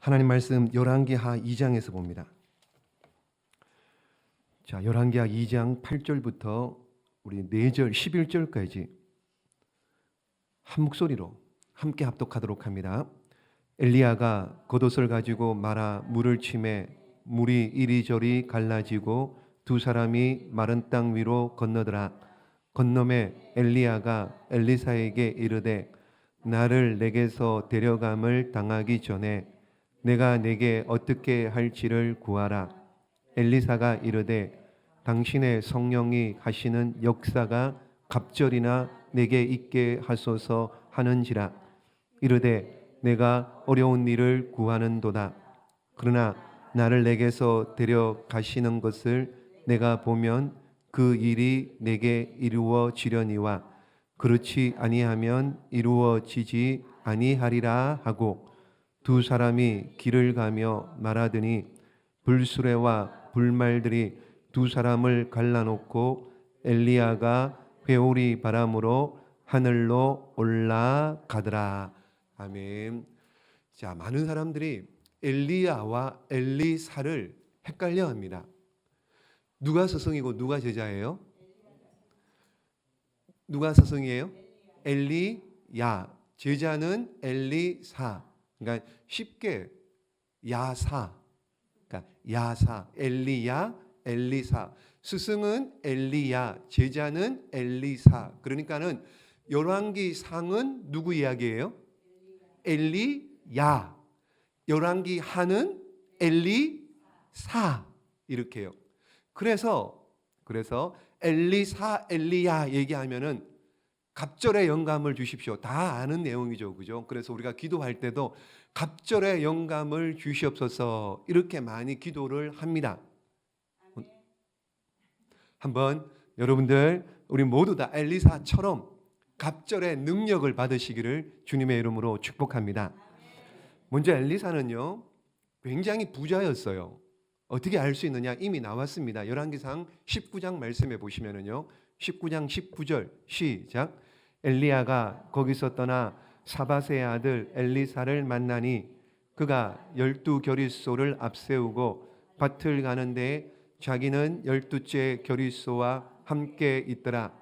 하나님 말씀 열왕기하 2장에서 봅니다. 자, 열왕기하 2장 8절부터 우리 4절 11절까지 한 목소리로 함께 합독하도록 합니다. 엘리야가 겉옷을 가지고 말아 물을 치매 물이 이리저리 갈라지고 두 사람이 마른 땅 위로 건너더라. 건너매 엘리야가 엘리사에게 이르되 나를 내게서 데려감을 당하기 전에 내가 내게 어떻게 할지를 구하라. 엘리사가 이르되 당신의 성령이 하시는 역사가 갑절이나 내게 있게 하소서 하는지라. 이르되 내가 어려운 일을 구하는도다. 그러나 나를 내게서 데려가시는 것을 내가 보면 그 일이 내게 이루어지려니와 그렇지 아니하면 이루어지지 아니하리라 하고 두 사람이 길을 가며 말하더니 불수레와 불말들이 두 사람을 갈라놓고 엘리야가 회오리 바람으로 하늘로 올라가더라. 아멘. 자, 많은 사람들이 엘리야와 엘리사를 헷갈려 합니다. 누가 스승이고 누가 제자예요? 누가 스승이에요? 엘리야. 제자는 엘리사. 그러니까 쉽게 야사. 그러니까 야사. 엘리야, 엘리사. 스승은 엘리야, 제자는 엘리사. 그러니까는 열왕기상은 누구 이야기예요? 엘리야. 열왕기하는 엘리사. 이렇게요. 그래서 엘리사, 엘리야 얘기하면은 갑절의 영감을 주십시오. 다 아는 내용이죠. 그죠? 그래서 우리가 기도할 때도 갑절의 영감을 주시옵소서 이렇게 많이 기도를 합니다. 한번 여러분들 우리 모두 다 엘리사처럼 갑절의 능력을 받으시기를 주님의 이름으로 축복합니다. 먼저 엘리사는요 굉장히 부자였어요. 어떻게 알 수 있느냐? 이미 나왔습니다. 열왕기상 19장 말씀해 보시면은요 19장 19절 시작. 엘리야가 거기서 떠나 사밧의 아들 엘리사를 만나니 그가 12겨릿소를 앞세우고 밭을 가는데 자기는 12째 겨릿소와 함께 있더라.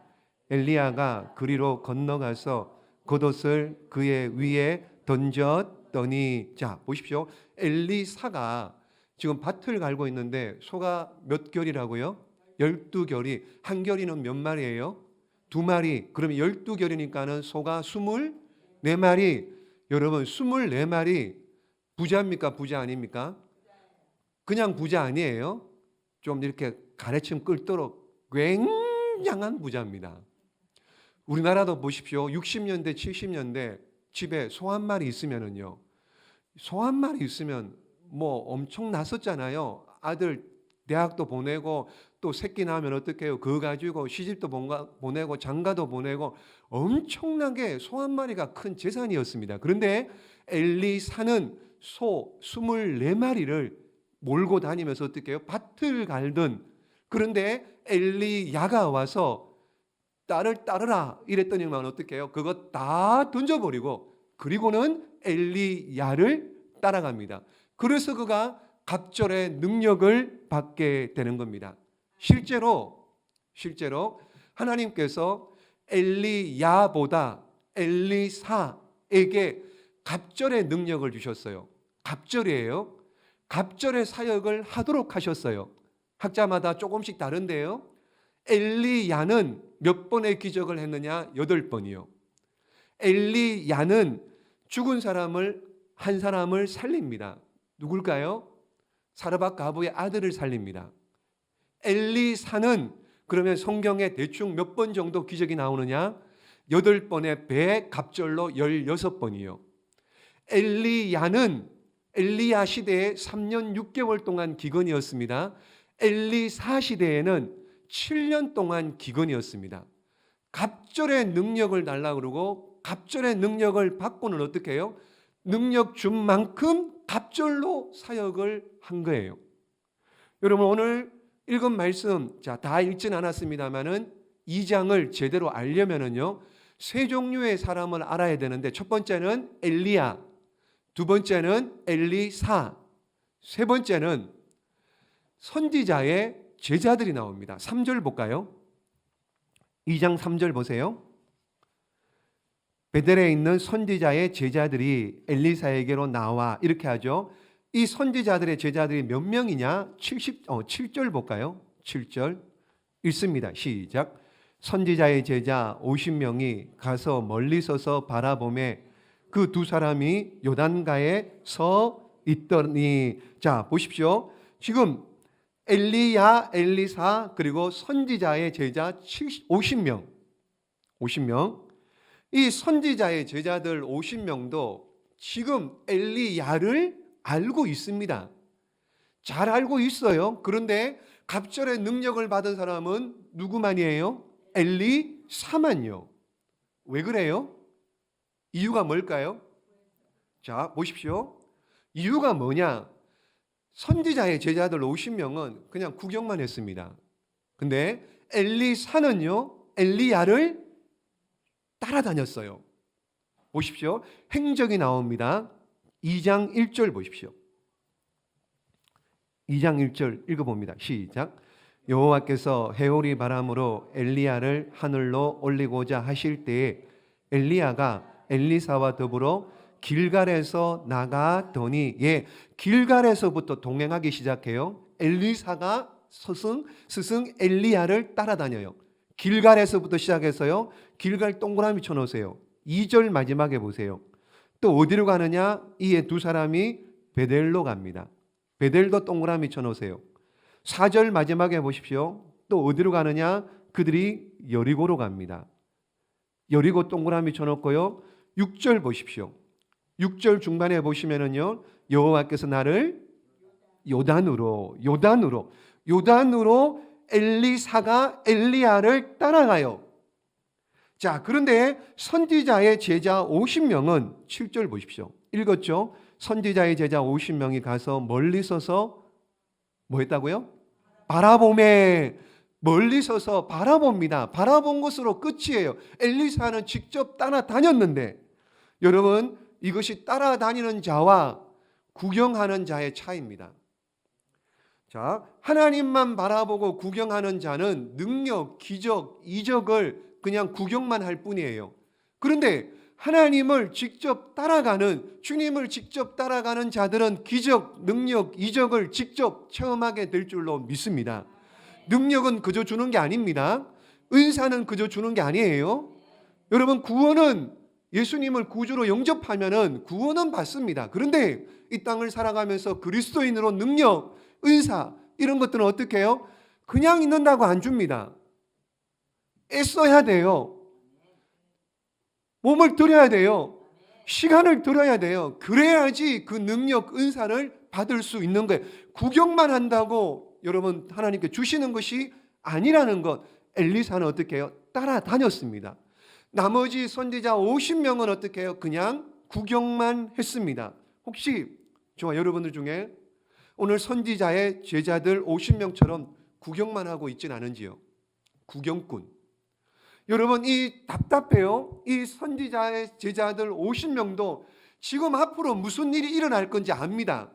엘리야가 그리로 건너가서 겉옷을 그의 위에 던졌더니, 자 보십시오. 엘리사가 지금 밭을 갈고 있는데 소가 몇 결이라고요? 12결이. 한 결이는 몇 마리예요? 2마리. 그러면 12결이니까는 소가 24마리. 여러분 24마리 부자입니까? 부자 아닙니까? 그냥 부자 아니에요. 좀 이렇게 가래침 끓도록 굉장한 부자입니다. 우리나라도 보십시오. 60년대 70년대 집에 소 한 마리 있으면은요, 소 한 마리 있으면 뭐 엄청 났었잖아요. 아들 대학도 보내고 또 새끼 낳으면 어떻게 해요? 그거 가지고 시집도 보내고 장가도 보내고 엄청나게 소 한 마리가 큰 재산이었습니다. 그런데 엘리사는 소 24마리를 몰고 다니면서 어떻게 해요? 밭을 갈던. 그런데 엘리야가 와서 딸을 따르라 이랬더니만 어떻게 해요? 그거 다 던져버리고 그리고는 엘리야를 따라갑니다. 그래서 그가 갑절의 능력을 받게 되는 겁니다. 실제로 하나님께서 엘리야보다 엘리사에게 갑절의 능력을 주셨어요. 갑절이에요. 갑절의 사역을 하도록 하셨어요. 학자마다 조금씩 다른데요. 엘리야는 몇 번의 기적을 했느냐? 8번이요. 엘리야는 죽은 한 사람을 살립니다. 누굴까요? 사르밧 과부의 아들을 살립니다. 엘리사는 그러면 성경에 대충 몇 번 정도 기적이 나오느냐? 8번의 배 갑절로 16번이요. 엘리야는 엘리야 시대에 3년 6개월 동안 기근이었습니다. 엘리사 시대에는 7년 동안 기근이었습니다. 갑절의 능력을 달라고 그러고 갑절의 능력을 받고는 어떻게 해요? 능력 준 만큼 갑절로 사역을 한 거예요. 여러분 오늘 읽은 말씀, 자, 다 읽진 않았습니다만은 2장을 제대로 알려면은요, 세 종류의 사람을 알아야 되는데 첫 번째는 엘리야, 두 번째는 엘리사, 세 번째는 선지자의 제자들이 나옵니다. 3절 볼까요? 2장 3절 보세요. 베델에 있는 선지자의 제자들이 엘리사에게로 나와, 이렇게 하죠. 이 선지자들의 제자들이 몇 명이냐? 7절 볼까요? 7절 읽습니다. 시작. 선지자의 제자 50명이 가서 멀리 서서 바라보매 그 두 사람이 요단가에 서 있더니, 자 보십시오. 지금 엘리야, 엘리사, 그리고 선지자의 제자 50명, 이 선지자의 제자들 50명도 지금 엘리야를 알고 있습니다. 잘 알고 있어요. 그런데 갑절의 능력을 받은 사람은 누구만이에요? 엘리사만요. 왜 그래요? 이유가 뭘까요? 자, 보십시오. 이유가 뭐냐? 선지자의 제자들 50명은 그냥 구경만 했습니다. 근데 엘리사는요, 엘리야를 따라다녔어요. 보십시오. 행적이 나옵니다. 2장 1절 보십시오. 2장 1절 읽어봅니다. 시작. 여호와께서 해오리 바람으로 엘리야를 하늘로 올리고자 하실 때에 엘리야가 엘리사와 더불어 길갈에서 나가더니, 길갈에서부터 동행하기 시작해요. 엘리사가 스승 엘리야를 따라다녀요. 길갈에서부터 시작해서요. 길갈 동그라미 쳐놓으세요. 2절 마지막에 보세요. 또 어디로 가느냐? 이에 두 사람이 베델로 갑니다. 베델도 동그라미 쳐놓으세요. 4절 마지막에 보십시오. 또 어디로 가느냐? 그들이 여리고로 갑니다. 여리고 동그라미 쳐놓고요. 6절 보십시오. 6절 중반에 보시면은요, 여호와께서 나를 요단으로 엘리사가 엘리야를 따라가요. 자, 그런데 선지자의 제자 50명은 7절 보십시오. 읽었죠? 선지자의 제자 50명이 가서 멀리 서서 뭐 했다고요? 바라보매. 멀리 서서 바라봅니다. 바라본 것으로 끝이에요. 엘리사는 직접 따라다녔는데, 여러분, 이것이 따라다니는 자와 구경하는 자의 차이입니다. 자, 하나님만 바라보고 구경하는 자는 능력, 기적, 이적을 그냥 구경만 할 뿐이에요. 그런데 하나님을 직접 따라가는, 주님을 직접 따라가는 자들은 기적, 능력, 이적을 직접 체험하게 될 줄로 믿습니다. 능력은 그저 주는 게 아닙니다. 은사는 그저 주는 게 아니에요. 여러분, 구원은 예수님을 구주로 영접하면은 구원은 받습니다. 그런데 이 땅을 살아가면서 그리스도인으로 능력, 은사 이런 것들은 어떻게 해요? 그냥 있는다고 안 줍니다. 애써야 돼요. 몸을 들여야 돼요. 시간을 들여야 돼요. 그래야지 그 능력, 은사를 받을 수 있는 거예요. 구경만 한다고 여러분 하나님께 주시는 것이 아니라는 것. 엘리사는 어떻게 해요? 따라다녔습니다. 나머지 선지자 50명은 어떻게 해요? 그냥 구경만 했습니다. 혹시 저와 여러분들 중에 오늘 선지자의 제자들 50명처럼 구경만 하고 있진 않은지요? 구경꾼. 여러분, 이 답답해요. 이 선지자의 제자들 50명도 지금 앞으로 무슨 일이 일어날 건지 압니다.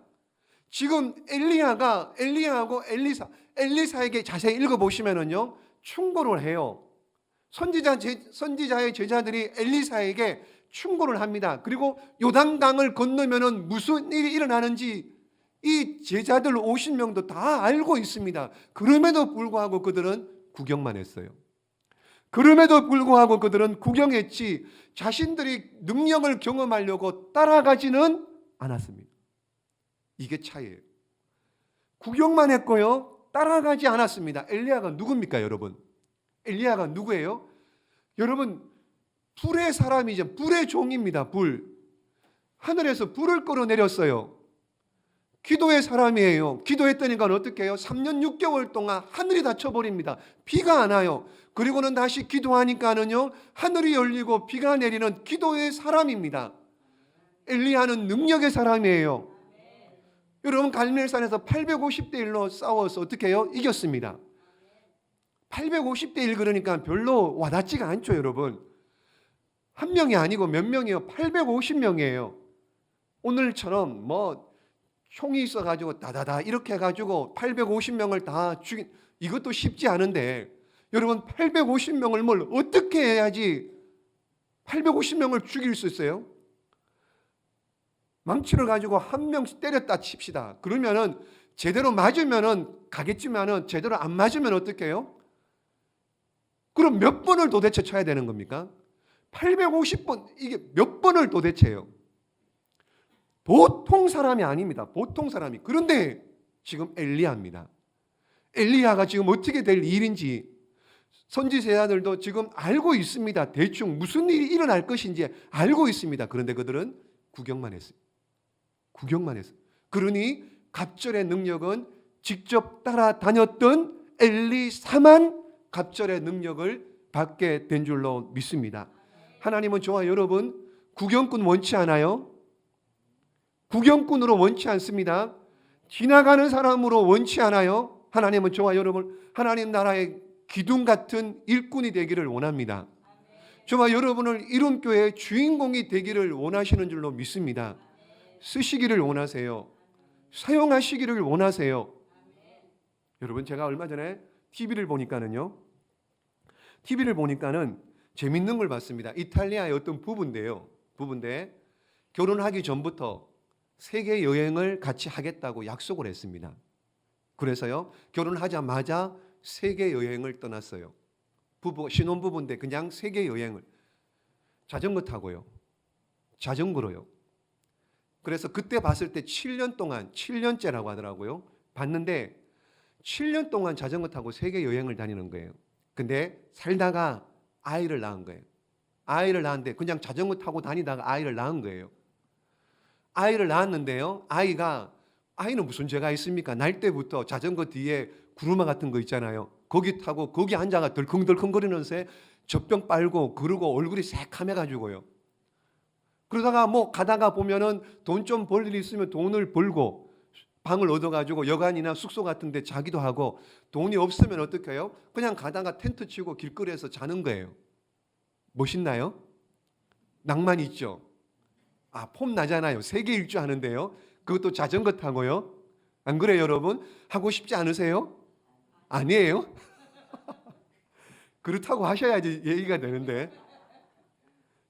지금 엘리야하고 엘리사에게 자세히 읽어보시면은요, 충고를 해요. 선지자의 제자들이 엘리사에게 충고를 합니다. 그리고 요단강을 건너면은 무슨 일이 일어나는지 이 제자들 50명도 다 알고 있습니다. 그럼에도 불구하고 그들은 구경만 했어요. 그럼에도 불구하고 그들은 구경했지 자신들이 능력을 경험하려고 따라가지는 않았습니다. 이게 차이예요. 구경만 했고요, 따라가지 않았습니다. 엘리야가 누굽니까, 여러분? 엘리야가 누구예요? 여러분, 불의 사람이죠. 불의 종입니다. 불. 하늘에서 불을 끌어내렸어요. 기도의 사람이에요. 기도했더니까 어떻게 해요? 3년 6개월 동안 하늘이 닫혀버립니다. 비가 안 와요. 그리고는 다시 기도하니까는요, 하늘이 열리고 비가 내리는 기도의 사람입니다. 엘리야는 능력의 사람이에요. 여러분, 갈멜산에서 850대 1로 싸워서 어떻게 해요? 이겼습니다. 850대 1 그러니까 별로 와닿지가 않죠, 여러분. 한 명이 아니고 몇 명이에요? 850명이에요. 오늘처럼 뭐 총이 있어가지고 다다다 이렇게 해가지고 850명을 다 죽인, 이것도 쉽지 않은데 여러분 850명을 뭘 어떻게 해야지 850명을 죽일 수 있어요? 망치를 가지고 한 명씩 때렸다 칩시다. 그러면은 제대로 맞으면은 가겠지만은 제대로 안 맞으면 어떻게 해요? 그럼 몇 번을 도대체 쳐야 되는 겁니까? 850번, 이게 몇 번을 도대체 해요? 보통 사람이 아닙니다. 보통 사람이. 그런데 지금 엘리야입니다. 엘리야가 지금 어떻게 될 일인지 선지자들도 지금 알고 있습니다. 대충 무슨 일이 일어날 것인지 알고 있습니다. 그런데 그들은 구경만 했어요. 구경만 했어요. 그러니 갑절의 능력은 직접 따라다녔던 엘리사만 갑절의 능력을 받게 된 줄로 믿습니다. 하나님은 저와 여러분 구경꾼 원치 않아요? 구경꾼으로 원치 않습니다. 지나가는 사람으로 원치 않아요? 하나님은 저와 여러분 하나님 나라의 기둥 같은 일꾼이 되기를 원합니다. 저와 여러분을 이룸교회의 주인공이 되기를 원하시는 줄로 믿습니다. 쓰시기를 원하세요. 사용하시기를 원하세요. 여러분 제가 얼마 전에 TV를 보니까는 재밌는 걸 봤습니다. 이탈리아의 어떤 부부인데 결혼하기 전부터 세계 여행을 같이 하겠다고 약속을 했습니다. 그래서요 결혼하자마자 세계 여행을 떠났어요. 신혼부부인데 그냥 세계 여행을 자전거 타고요. 자전거로요. 그래서 그때 봤을 때 7년 동안 7년째라고 하더라고요. 봤는데 7년 동안 자전거 타고 세계 여행을 다니는 거예요. 근데 살다가 아이를 낳은 거예요. 아이를 낳았는데 그냥 자전거 타고 다니다가 아이를 낳은 거예요. 아이를 낳았는데요. 아이는 무슨 죄가 있습니까? 날 때부터 자전거 뒤에 구루마 같은 거 있잖아요. 거기 타고 거기 앉아가 덜컹덜컹거리면서 젖병 빨고 그러고 얼굴이 새카매가지고요. 그러다가 뭐 가다가 보면은 돈 좀 벌 일이 있으면 돈을 벌고 방을 얻어가지고 여관이나 숙소 같은 데 자기도 하고 돈이 없으면 어떻게 해요? 그냥 가다가 텐트 치고 길거리에서 자는 거예요. 멋있나요? 낭만 있죠? 폼 나잖아요. 세계 일주 하는데요. 그것도 자전거 타고요. 안 그래요, 여러분? 하고 싶지 않으세요? 아니에요? 그렇다고 하셔야지 얘기가 되는데.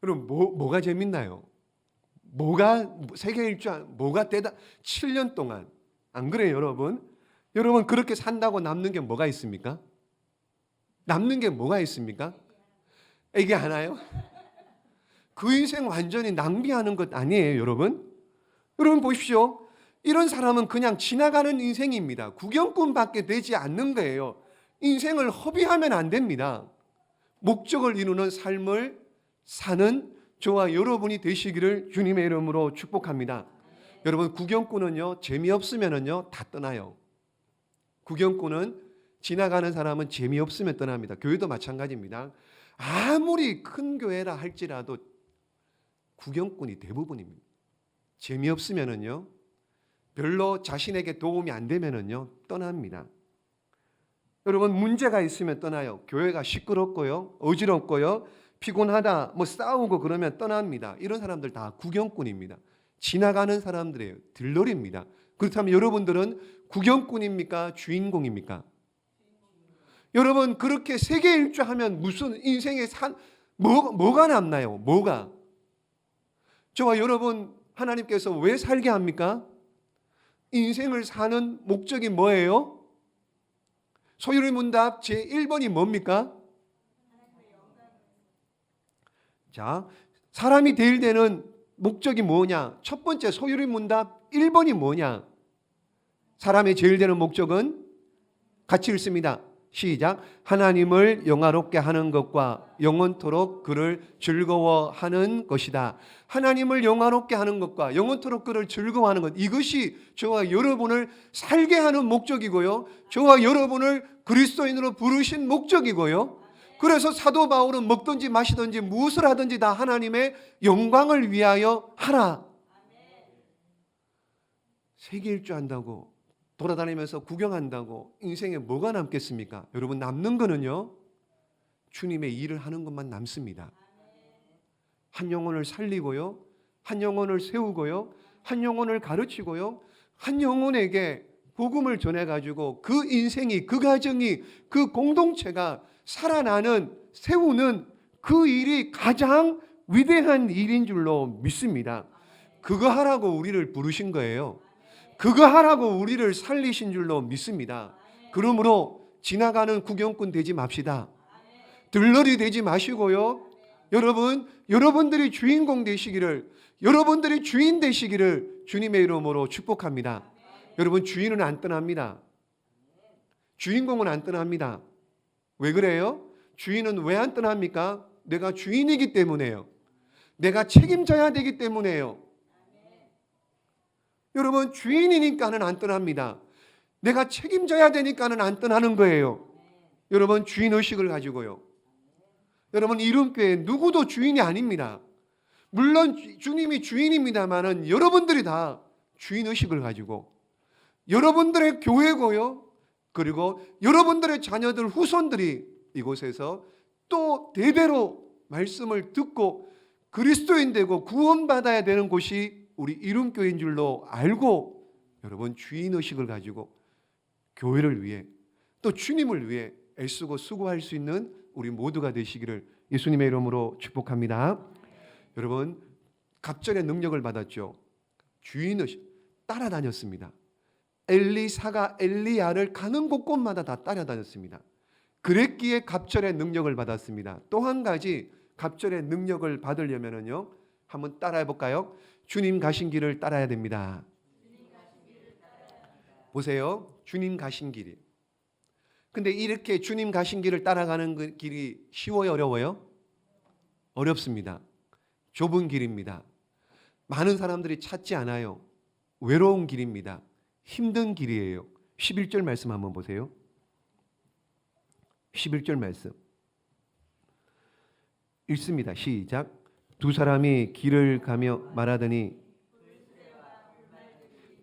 그럼 뭐가 재밌나요? 뭐가 세계 일주 뭐가 대단 7년 동안 안 그래요, 여러분? 여러분 그렇게 산다고 남는 게 뭐가 있습니까? 남는 게 뭐가 있습니까? 이게 하나요? 그 인생 완전히 낭비하는 것 아니에요, 여러분? 여러분 보십시오. 이런 사람은 그냥 지나가는 인생입니다. 구경꾼밖에 되지 않는 거예요. 인생을 허비하면 안 됩니다. 목적을 이루는 삶을 사는 저와 여러분이 되시기를 주님의 이름으로 축복합니다. 여러분 구경꾼은요 재미없으면은요 다 떠나요. 구경꾼은 지나가는 사람은 재미없으면 떠납니다. 교회도 마찬가지입니다. 아무리 큰 교회라 할지라도 구경꾼이 대부분입니다. 재미없으면은요 별로 자신에게 도움이 안 되면은요 떠납니다. 여러분 문제가 있으면 떠나요. 교회가 시끄럽고요, 어지럽고요, 피곤하다, 뭐 싸우고 그러면 떠납니다. 이런 사람들 다 구경꾼입니다. 지나가는 사람들이에요. 들러리입니다. 그렇다면 여러분들은 구경꾼입니까? 주인공입니까? 여러분 그렇게 세계 일주하면 무슨 인생에 뭐가 남나요? 뭐가? 저와 여러분 하나님께서 왜 살게 합니까? 인생을 사는 목적이 뭐예요? 소유의 문답 제1번이 뭡니까? 자, 사람이 되어야 되는 목적이 뭐냐? 첫 번째 소유의 문답 1번이 뭐냐? 사람이 제일 되는 목적은 같이 읽습니다. 시작. 하나님을 영화롭게 하는 것과 영원토록 그를 즐거워하는 것이다. 하나님을 영화롭게 하는 것과 영원토록 그를 즐거워하는 것, 이것이 저와 여러분을 살게 하는 목적이고요, 저와 여러분을 그리스도인으로 부르신 목적이고요. 그래서 사도 바울은 먹든지 마시든지 무엇을 하든지 다 하나님의 영광을 위하여 하라. 세계 일주한다고 돌아다니면서 구경한다고 인생에 뭐가 남겠습니까? 여러분 남는 거는요 주님의 일을 하는 것만 남습니다. 한 영혼을 살리고요, 한 영혼을 세우고요, 한 영혼을 가르치고요, 한 영혼에게 복음을 전해가지고 그 인생이, 그 가정이, 그 공동체가 살아나는, 세우는 그 일이 가장 위대한 일인 줄로 믿습니다. 그거 하라고 우리를 부르신 거예요. 그거 하라고 우리를 살리신 줄로 믿습니다. 그러므로 지나가는 구경꾼 되지 맙시다. 들러리 되지 마시고요. 여러분들이 주인공 되시기를, 여러분들이 주인 되시기를 주님의 이름으로 축복합니다. 여러분, 주인은 안 떠납니다. 주인공은 안 떠납니다. 왜 그래요? 주인은 왜 안 떠납니까? 내가 주인이기 때문에요. 내가 책임져야 되기 때문에요. 여러분, 주인이니까는 안 떠납니다. 내가 책임져야 되니까는 안 떠나는 거예요. 여러분, 주인의식을 가지고요. 여러분, 이름교회 누구도 주인이 아닙니다. 물론 주님이 주인입니다만은 여러분들이 다 주인의식을 가지고, 여러분들의 교회고요, 그리고 여러분들의 자녀들, 후손들이 이곳에서 또 대대로 말씀을 듣고 그리스도인 되고 구원받아야 되는 곳이 우리 이름교회인 줄로 알고, 여러분 주인의식을 가지고 교회를 위해 또 주님을 위해 애쓰고 수고할 수 있는 우리 모두가 되시기를 예수님의 이름으로 축복합니다. 여러분, 갑절의 능력을 받았죠. 주인의식, 따라다녔습니다. 엘리사가 엘리야를 가는 곳곳마다 다 따라다녔습니다. 그랬기에 갑절의 능력을 받았습니다. 또 한 가지 갑절의 능력을 받으려면요, 한번 따라해 볼까요? 주님 가신 길을 따라야 됩니다. 보세요, 주님 가신 길이. 근데 이렇게 주님 가신 길을 따라가는 그 길이 쉬워요, 어려워요? 어렵습니다. 좁은 길입니다. 많은 사람들이 찾지 않아요. 외로운 길입니다. 힘든 길이에요. 11절 말씀 한번 보세요. 11절 말씀 읽습니다. 시작. 두 사람이 길을 가며 말하더니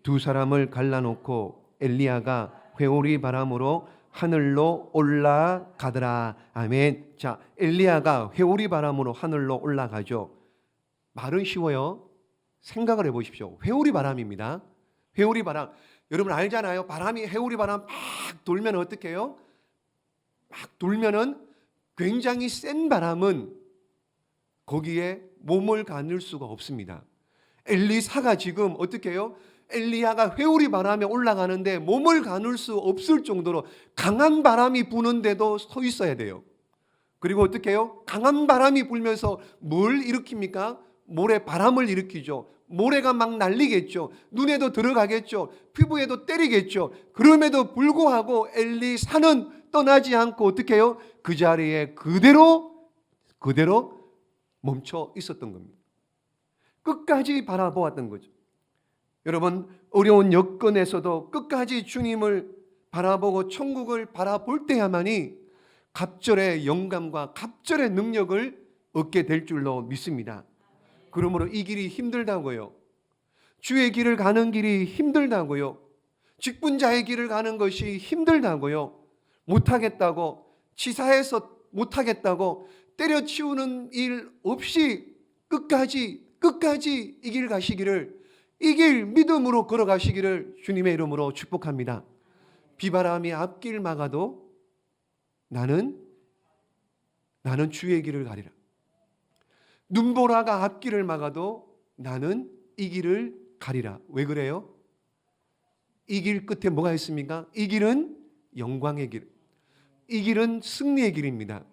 두 사람을 갈라놓고 엘리야가 회오리 바람으로 하늘로 올라가더라. 아멘. 자, 엘리야가 회오리 바람으로 하늘로 올라가죠. 말은 쉬워요. 생각을 해보십시오. 회오리 바람입니다. 회오리 바람. 여러분 알잖아요. 바람이, 회오리 바람 막 돌면 어떻게 해요? 막 돌면은 굉장히 센 바람은 거기에 몸을 가눌 수가 없습니다. 엘리사가 지금 어떻게 해요? 엘리야가 회오리 바람에 올라가는데 몸을 가눌 수 없을 정도로 강한 바람이 부는데도 서 있어야 돼요. 그리고 어떻게 해요? 강한 바람이 불면서 뭘 일으킵니까? 모래 바람을 일으키죠. 모래가 막 날리겠죠. 눈에도 들어가겠죠. 피부에도 때리겠죠. 그럼에도 불구하고 엘리사는 떠나지 않고 어떻게 해요? 그 자리에 그대로 멈춰 있었던 겁니다. 끝까지 바라보았던 거죠. 여러분, 어려운 여건에서도 끝까지 주님을 바라보고 천국을 바라볼 때야만이 갑절의 영감과 갑절의 능력을 얻게 될 줄로 믿습니다. 그러므로 이 길이 힘들다고요. 주의 길을 가는 길이 힘들다고요. 직분자의 길을 가는 것이 힘들다고요. 못하겠다고, 치사해서 못하겠다고 때려치우는 일 없이 끝까지 이 길 가시기를, 이 길 믿음으로 걸어가시기를 주님의 이름으로 축복합니다. 비바람이 앞길 막아도 나는 주의 길을 가리라. 눈보라가 앞길을 막아도 나는 이 길을 가리라. 왜 그래요? 이 길 끝에 뭐가 있습니까? 이 길은 영광의 길, 이 길은 승리의 길입니다.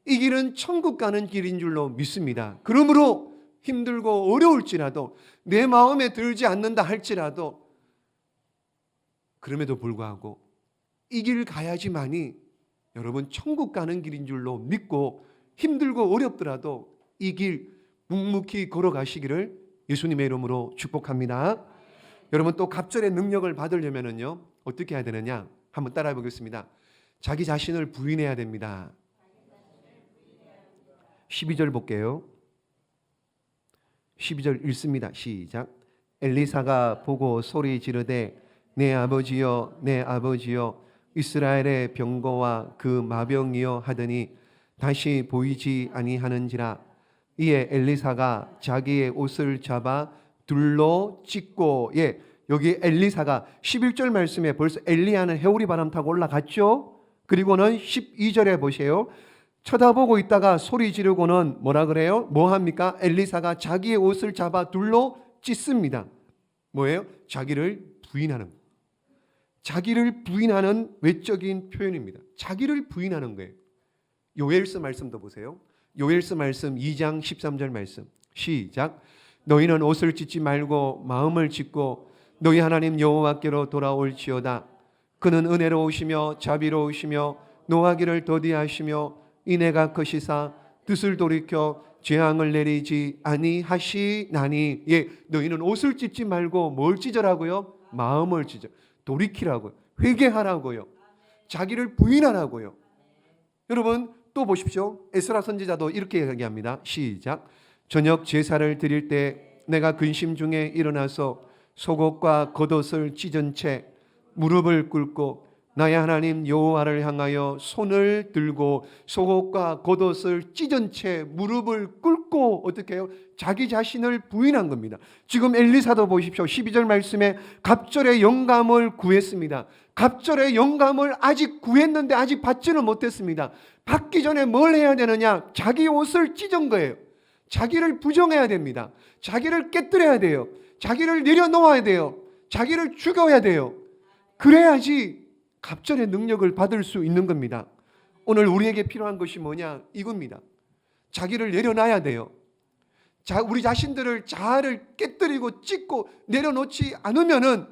이 길은 천국 가는 길인 줄로 믿습니다. 그러므로 힘들고 어려울지라도, 내 마음에 들지 않는다 할지라도, 그럼에도 불구하고 이 길 가야지만이 여러분 천국 가는 길인 줄로 믿고, 힘들고 어렵더라도 이 길 묵묵히 걸어가시기를 예수님의 이름으로 축복합니다. 여러분, 또 갑절의 능력을 받으려면요 어떻게 해야 되느냐? 한번 따라해 보겠습니다. 자기 자신을 부인해야 됩니다. 12절 볼게요. 12절 읽습니다. 시작. 엘리사가 보고 소리 지르되 내 아버지여, 내 아버지여, 이스라엘의 병거와 그 마병이여 하더니 다시 보이지 아니하는지라. 이에 엘리사가 자기의 옷을 잡아 둘로 찢고, 예, 여기 엘리사가 11절 말씀에 벌써 엘리야는 해오리 바람 타고 올라갔죠. 그리고는 12절에 보세요. 쳐다보고 있다가 소리 지르고는 뭐라 그래요? 뭐 합니까? 엘리사가 자기의 옷을 잡아 둘로 찢습니다. 뭐예요? 자기를 부인하는, 자기를 부인하는 외적인 표현입니다. 자기를 부인하는 거예요. 요엘서 말씀도 보세요. 요엘서 말씀 2장 13절 말씀 시작. 너희는 옷을 찢지 말고 마음을 찢고 너희 하나님 여호와께로 돌아올지어다. 그는 은혜로우시며 자비로우시며 노하기를 더디하시며 인애가 크시사 뜻을 돌이켜 재앙을 내리지 아니하시나니. 예, 너희는 옷을 찢지 말고 뭘 찢으라고요? 마음을 찢어. 돌이키라고요. 회개하라고요. 자기를 부인하라고요. 여러분 또 보십시오. 에스라 선지자도 이렇게 얘기합니다. 시작. 저녁 제사를 드릴 때 내가 근심 중에 일어나서 속옷과 겉옷을 찢은 채 무릎을 꿇고 나의 하나님 여호와를 향하여 손을 들고 속옷과 겉옷을 찢은 채 무릎을 꿇고 어떻게 해요? 자기 자신을 부인한 겁니다. 지금 엘리사도 보십시오. 12절 말씀에 갑절의 영감을 구했습니다. 갑절의 영감을 아직 구했는데 아직 받지는 못했습니다. 받기 전에 뭘 해야 되느냐? 자기 옷을 찢은 거예요. 자기를 부정해야 됩니다. 자기를 깨뜨려야 돼요. 자기를 내려놓아야 돼요. 자기를 죽여야 돼요. 그래야지 갑절의 능력을 받을 수 있는 겁니다. 오늘 우리에게 필요한 것이 뭐냐? 이겁니다. 자기를 내려놔야 돼요. 우리 자신들을 자아를 깨뜨리고 찢고 내려놓지 않으면은,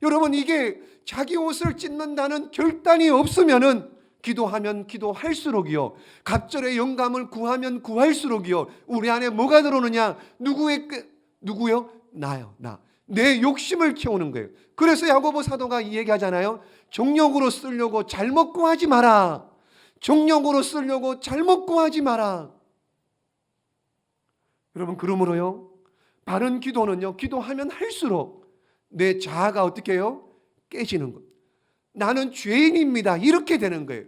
여러분, 이게 자기 옷을 찢는다는 결단이 없으면은 기도하면 기도할수록이요, 갑절의 영감을 구하면 구할수록이요, 우리 안에 뭐가 들어오느냐? 누구요? 나요. 나. 내 욕심을 채우는 거예요. 그래서 야고보 사도가 이 얘기하잖아요. 정욕으로 쓰려고 잘못 구하지 마라. 정욕으로 쓰려고 잘못 구하지 마라. 여러분, 그러므로요, 바른 기도는요, 기도하면 할수록 내 자아가 어떻게 해요? 깨지는 것. 나는 죄인입니다. 이렇게 되는 거예요.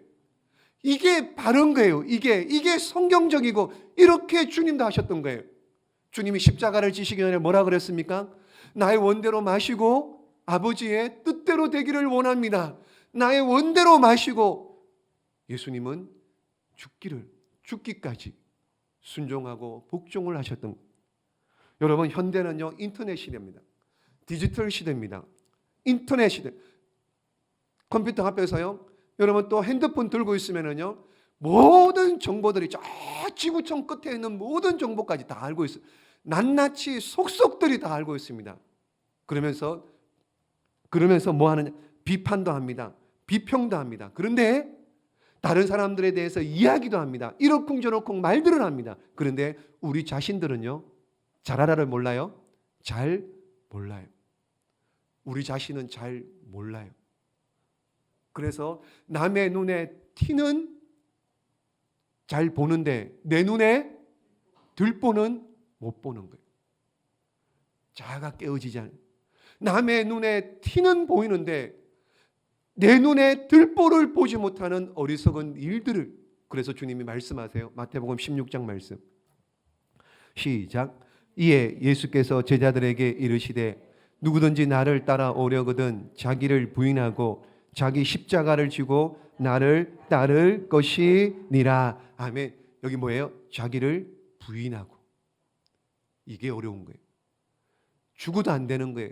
이게 바른 거예요. 이게 성경적이고 이렇게 주님도 하셨던 거예요. 주님이 십자가를 지시기 전에 뭐라 그랬습니까? 나의 원대로 마시고 아버지의 뜻대로 되기를 원합니다. 나의 원대로 마시고. 예수님은 죽기까지 순종하고 복종을 하셨던 거예요. 여러분, 현대는요, 인터넷 시대입니다. 디지털 시대입니다. 인터넷 시대. 컴퓨터 앞에서요, 여러분 또 핸드폰 들고 있으면은요, 모든 정보들이 저 지구촌 끝에 있는 모든 정보까지 다 알고 있어요. 낱낱이 속속들이 다 알고 있습니다. 그러면서 뭐 하느냐? 비판도 합니다. 비평도 합니다. 그런데 다른 사람들에 대해서 이야기도 합니다. 이러쿵저러쿵 말들을 합니다. 그런데 우리 자신들은요, 잘하라를 몰라요? 잘 몰라요. 우리 자신은 잘 몰라요. 그래서 남의 눈에 티는 잘 보는데 내 눈에 들보는 못 보는 거예요. 자아가 깨어지지 않아요. 남의 눈에 티는 보이는데 내 눈에 들보를 보지 못하는 어리석은 일들을. 그래서 주님이 말씀하세요. 마태복음 16장 말씀 시작. 이에 예수께서 제자들에게 이르시되 누구든지 나를 따라오려거든 자기를 부인하고 자기 십자가를 지고 나를 따를 것이니라. 아멘. 여기 뭐예요? 자기를 부인하고. 이게 어려운 거예요. 죽어도 안 되는 거예요.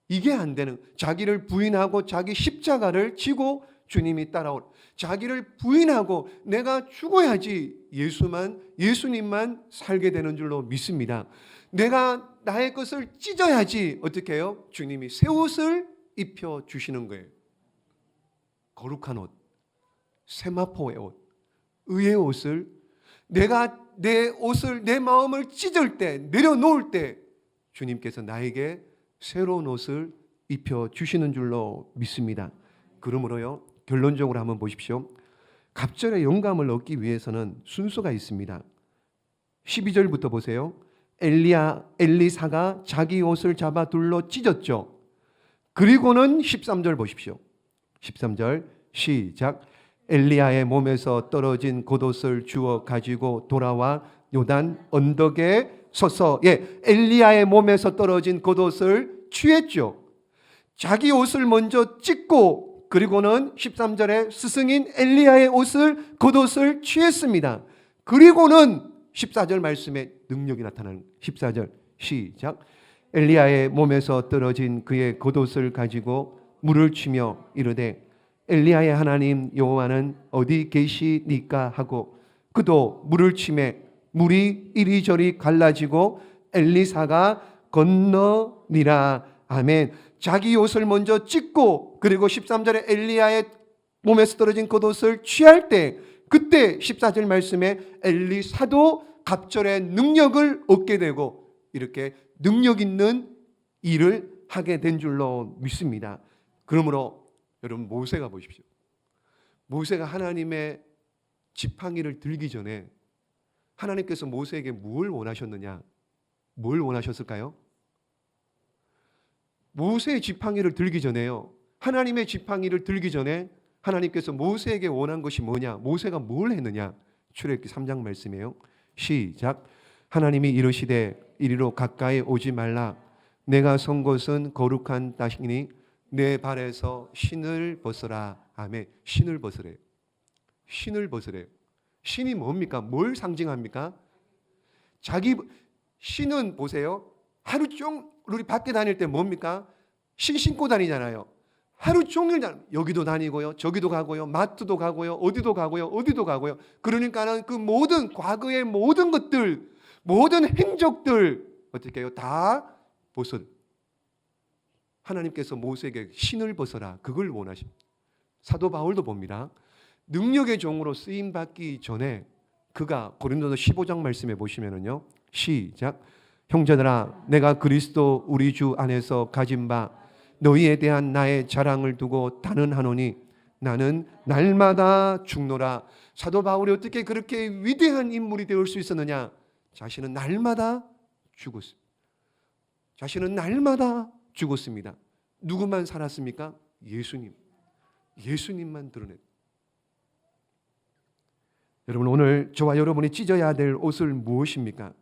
이게 안 되는, 자기를 부인하고 자기 십자가를 지고 주님이 따라오라. 자기를 부인하고 내가 죽어야지 예수님만 살게 되는 줄로 믿습니다. 내가 나의 것을 찢어야지 어떻게 해요? 주님이 새 옷을 입혀 주시는 거예요. 거룩한 옷, 세마포의 옷, 의의 옷을, 내가 내 옷을, 내 마음을 찢을 때, 내려놓을 때 주님께서 나에게 새로운 옷을 입혀 주시는 줄로 믿습니다. 그러므로요, 결론적으로 한번 보십시오. 갑절의 영감을 얻기 위해서는 순서가 있습니다. 12절부터 보세요. 엘리사가 자기 옷을 잡아 둘로 찢었죠. 그리고는 13절 보십시오. 13절 시작. 엘리야의 몸에서 떨어진 겉옷을 주워 가지고 돌아와 요단 언덕에 서서 엘리야의 몸에서 떨어진 겉옷을 취했죠. 자기 옷을 먼저 찢고 그리고는 13절에 스승인 엘리야의 겉옷을 취했습니다. 그리고는 14절 말씀에 능력이 나타나는 14절 시작. 엘리야의 몸에서 떨어진 그의 겉옷을 가지고 물을 치며 이르되 엘리야의 하나님 여호와는 어디 계시니까 하고 그도 물을 치매 물이 이리저리 갈라지고 엘리사가 건너니라. 아멘. 자기 옷을 먼저 찢고 그리고 13절에 엘리야의 몸에서 떨어진 겉옷을 취할 때 그때 14절 말씀에 엘리사도 갑절의 능력을 얻게 되고 이렇게 능력 있는 일을 하게 된 줄로 믿습니다. 그러므로 여러분 모세가 보십시오. 모세가 하나님의 지팡이를 들기 전에 하나님께서 모세에게 뭘 원하셨느냐? 뭘 원하셨을까요? 모세의 지팡이를 들기 전에요. 하나님의 지팡이를 들기 전에 하나님께서 모세에게 원한 것이 뭐냐? 모세가 뭘 했느냐? 출애굽기 3장 말씀이에요. 시작. 하나님이 이르시되 이리로 가까이 오지 말라. 내가 선 곳은 거룩한 땅이니 내 발에서 신을 벗어라. 아멘. 신을 벗으래요. 신을 벗으래요. 신이 뭡니까? 뭘 상징합니까? 신은 보세요. 하루 종일 우리 밖에 다닐 때 뭡니까? 신 신고 다니잖아요. 하루 종일 여기도 다니고요, 저기도 가고요, 마트도 가고요, 어디도 가고요. 그러니까는 그 모든 과거의 모든 것들, 모든 행적들 어떻게 해요? 다 벗어. 하나님께서 모세에게 신을 벗어라. 그걸 원하십니다. 사도 바울도 봅니다. 능력의 종으로 쓰임 받기 전에 그가 고린도서 15장 말씀에 보시면은요. 시작. 형제들아 내가 그리스도 우리 주 안에서 가진 바 너희에 대한 나의 자랑을 두고 단언하노니 나는 날마다 죽노라. 사도 바울이 어떻게 그렇게 위대한 인물이 되올 수 있었느냐? 자신은 날마다 죽었습니다. 자신은 날마다 죽었습니다. 누구만 살았습니까? 예수님. 예수님만 드러냈. 여러분 오늘 저와 여러분이 찢어야 될 옷을 무엇입니까?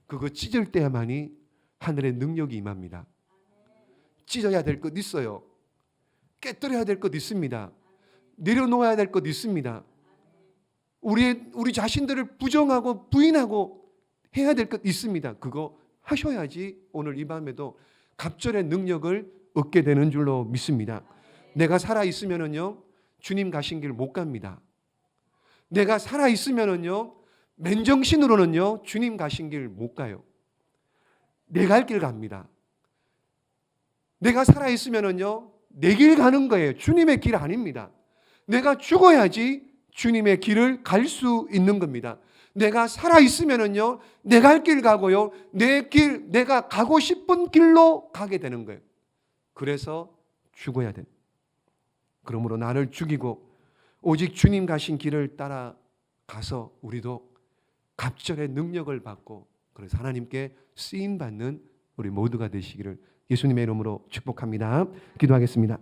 그거 찢을 때만이 하늘의 능력이 임합니다. 찢어야 될 것 있어요. 깨뜨려야 될 것 있습니다. 내려놓아야 될 것 있습니다. 우리 자신들을 부정하고 부인하고 해야 될 것 있습니다. 그거 하셔야지 오늘 이 밤에도 갑절의 능력을 얻게 되는 줄로 믿습니다. 내가 살아 있으면은요 주님 가신 길 못 갑니다. 내가 살아 있으면은요 맨정신으로는요 주님 가신 길 못 가요. 내 갈 길 갑니다. 내가 살아 있으면은요 내 길 가는 거예요. 주님의 길 아닙니다. 내가 죽어야지 주님의 길을 갈 수 있는 겁니다. 내가 살아 있으면은요 내 갈 길 가고요 내가 가고 싶은 길로 가게 되는 거예요. 그래서 죽어야 돼. 그러므로 나를 죽이고 오직 주님 가신 길을 따라가서 우리도 갑절의 능력을 받고 그래서 하나님께 쓰임 받는 우리 모두가 되시기를 예수님의 이름으로 축복합니다. 기도하겠습니다.